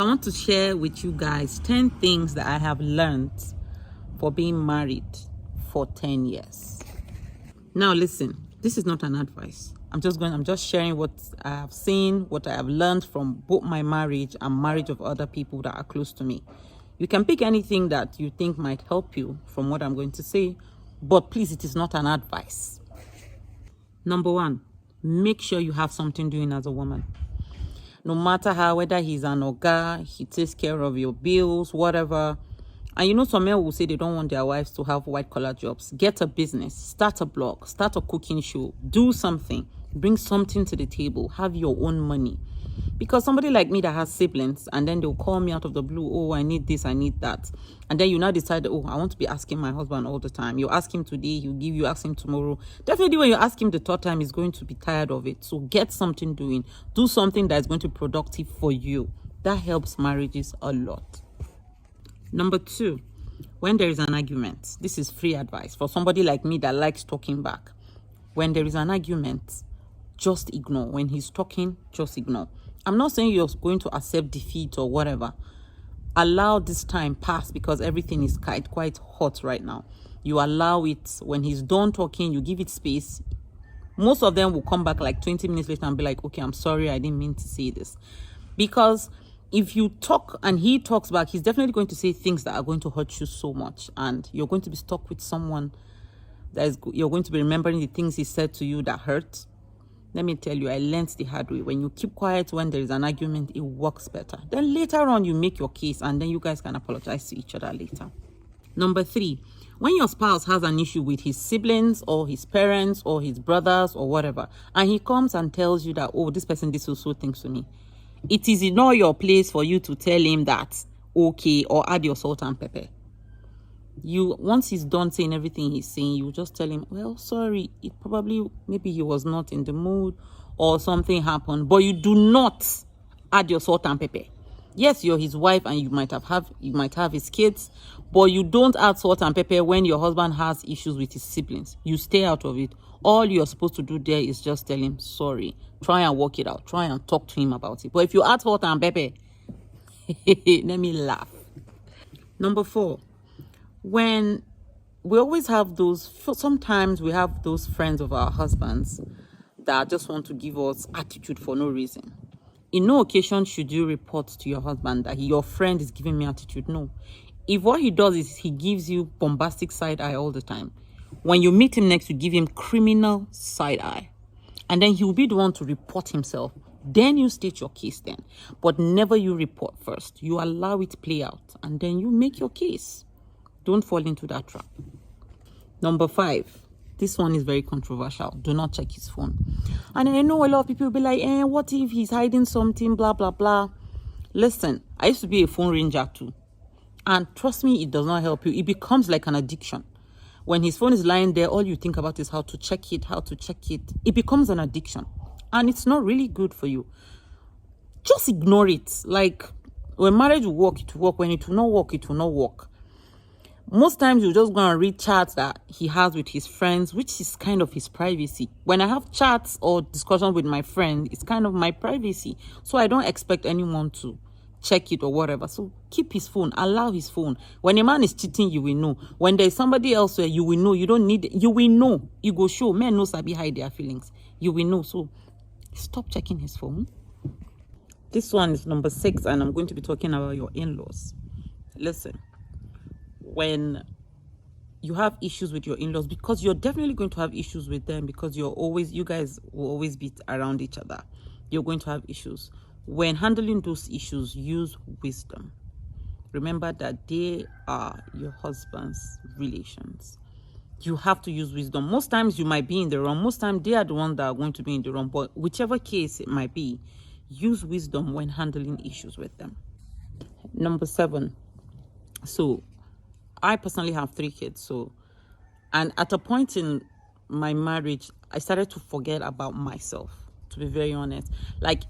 want to share with you guys 10 things that I have learned for being married for 10 years. Now listen, this is not an advice. I'm just sharing what I have seen, what I have learned from both my marriage and marriage of other people that are close to me. You can pick anything that you think might help you from what I'm going to say, but please, it is not an advice. Number one, make sure you have something doing as a woman. No matter how, whether he's an oga, he takes care of your bills, whatever. And you know, some men will say they don't want their wives to have white-collar jobs. Get a business, start a blog, start a cooking show, do something, bring something to the table, have your own money. Because somebody like me that has siblings, and then they'll call me out of the blue, oh, I need this, I need that. And then you now decide, oh, I want to be asking my husband all the time. You ask him today, he'll give you, ask him tomorrow. Definitely when you ask him the third time, he's going to be tired of it. So get something doing. Do something that is going to be productive for you. That helps marriages a lot. Number two, when there is an argument, this is free advice for somebody like me that likes talking back. When there is an argument, just ignore. When he's talking, just ignore. I'm not saying you're going to accept defeat or whatever. Allow this time pass because everything is quite hot right now. You allow it. When he's done talking, you give it space. Most of them will come back like 20 minutes later and be like, okay, I'm sorry, I didn't mean to say this. Because if you talk and he talks back, he's definitely going to say things that are going to hurt you so much. And you're going to be stuck with someone you're going to be remembering the things he said to you that hurt. Let me tell you, I learned the hard way. When you keep quiet when there is an argument, it works better. Then later on, you make your case and then you guys can apologize to each other later. Number three, when your spouse has an issue with his siblings or his parents or his brothers or whatever, and he comes and tells you that, oh, this person did so things to me, it is not your place for you to tell him that, okay, or add your salt and pepper. Once he's done saying everything he's saying, you just tell him, well, sorry, maybe he was not in the mood or something happened, but you do not add your salt and pepper. Yes, you're his wife and you might have his kids, but you don't add salt and pepper when your husband has issues with his siblings. You stay out of it. All you're supposed to do there is just tell him sorry. Try and work it out. Try and talk to him about it. But if you add salt and pepper, let me laugh. Number four, when we always have sometimes we have those friends of our husbands that just want to give us attitude for no reason. In no occasion should you report to your husband that your friend is giving me attitude. No. If what he does is he gives you bombastic side eye all the time, when you meet him next, you give him criminal side eye. And then he will be the one to report himself. Then you state your case then. But never you report first. You allow it play out. And then you make your case. Don't fall into that trap. Number five. This one is very controversial. Do not check his phone. And I know a lot of people will be like, what if he's hiding something, blah, blah, blah. Listen, I used to be a phone ranger too. And trust me, it does not help you. It becomes like an addiction. When his phone is lying there, all you think about is how to check it. It becomes an addiction. And it's not really good for you. Just ignore it. Like, when marriage will work, it will work. When it will not work, it will not work. Most times you just go and read chats that he has with his friends, which is kind of his privacy. When I have chats or discussion with my friend, it's kind of my privacy. So I don't expect anyone to check it or whatever. So keep his phone, allow his phone. When a man is cheating, you will know. When there's somebody else where you will know. You don't need, you will know. You go show. Men know sabi hide their feelings. You will know. So stop checking his phone. This one is number 6, and I'm going to be talking about your in-laws. Listen. When you have issues with your in-laws, because you're definitely going to have issues with them, because you guys will always be around each other. You're going to have issues. When handling those issues, use wisdom. Remember that they are your husband's relations. You have to use wisdom. Most times you might be in the wrong. Most times they are the ones that are going to be in the wrong. But whichever case it might be, use wisdom when handling issues with them. Number 7. So, I personally have 3 kids. And at a point in my marriage, I started to forget about myself, to be very honest. Like,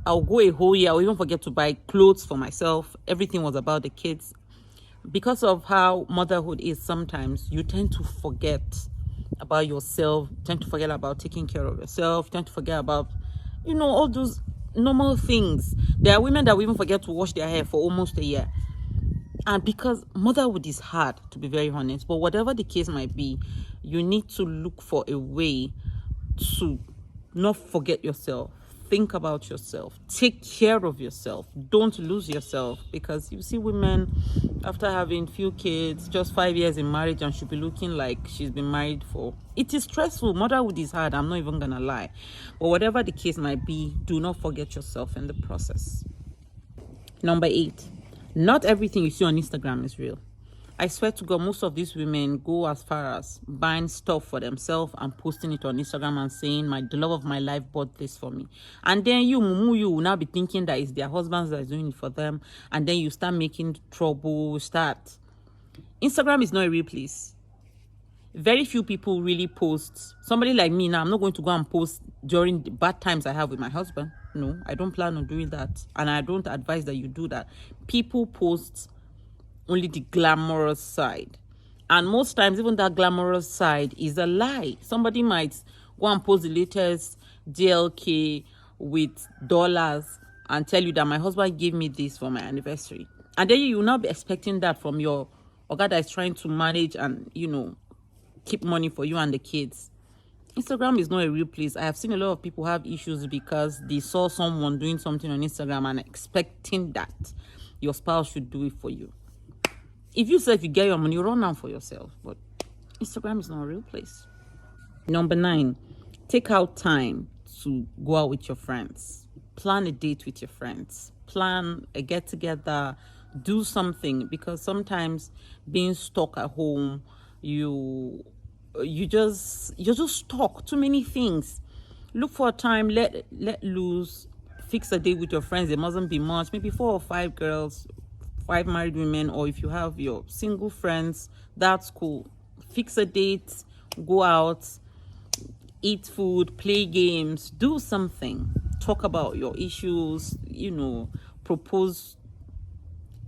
I'll go a whole year, I'll even forget to buy clothes for myself. Everything was about the kids. Because of how motherhood is, sometimes you tend to forget about yourself, tend to forget about taking care of yourself, tend to forget about, all those normal things. There are women that will even forget to wash their hair for almost a year. And because motherhood is hard, to be very honest, but whatever the case might be, you need to look for a way to not forget yourself. Think about yourself. Take care of yourself. Don't lose yourself, because you see women after having few kids, just 5 years in marriage, and she'll be looking like she's been married for. It is stressful. Motherhood is hard. I'm not even gonna lie. But whatever the case might be, do not forget yourself in the process. Number 8, not everything you see on Instagram is real. I swear to God, most of these women go as far as buying stuff for themselves and posting it on Instagram and saying, the love of my life bought this for me. And then you will now be thinking that it's their husbands that are doing it for them. And then you start making trouble, Instagram is not a real place. Very few people really post. Somebody like me now, I'm not going to go and post during the bad times I have with my husband. No, I don't plan on doing that. And I don't advise that you do that. People post only the glamorous side, and most times even that glamorous side is a lie. Somebody might go and post the latest DLK with dollars and tell you that my husband gave me this for my anniversary, and then you will not be expecting that from your guy that is trying to manage and keep money for you and the kids. Instagram is not a real place. I have seen a lot of people have issues because they saw someone doing something on Instagram and expecting that your spouse should do it for you. If you say if you get your money, run down for yourself. But Instagram is not a real place. Number 9, take out time to go out with your friends. Plan a date with your friends. Plan a get together. Do something, because sometimes being stuck at home, you're just stuck. Too many things. Look for a time. Let loose. Fix a date with your friends. It mustn't be much. Maybe 4 or 5 girls. 5 married women, or if you have your single friends, that's cool. Fix a date, go out, eat food, play games, do something. Talk about your issues, propose,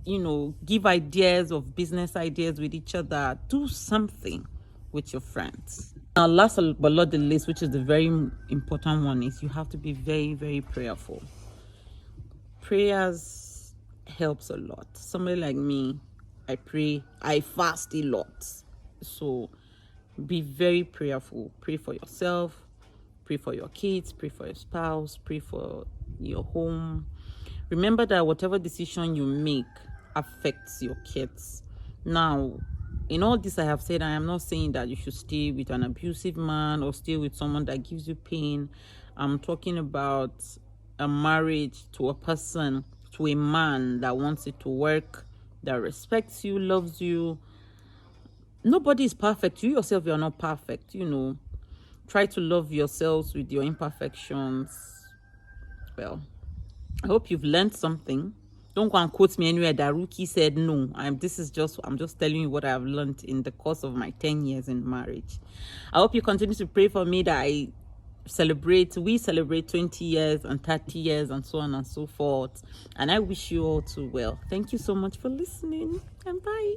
give ideas of business ideas with each other. Do something with your friends. Now, last but not the least, which is the very important one, is you have to be very, very prayerful. Prayers helps a lot. Somebody like me, I pray, I fast a lot. So be very prayerful. Pray for yourself, pray for your kids, pray for your spouse, pray for your home. Remember that whatever decision you make affects your kids. Now, in all this I have said, I am not saying that you should stay with an abusive man or stay with someone that gives you pain. I'm talking about a marriage to a person, to a man that wants it to work, that respects you, loves you. Nobody is perfect. You yourself, you're not perfect. Try to love yourselves with your imperfections. Well, I hope you've learned something. Don't go and quote me anywhere that Ruki said no. I'm just telling you what I've learned in the course of my 10 years in marriage. I hope you continue to pray for me that we celebrate 20 years and 30 years and so on and so forth. And I wish you all too well. Thank you so much for listening, and bye.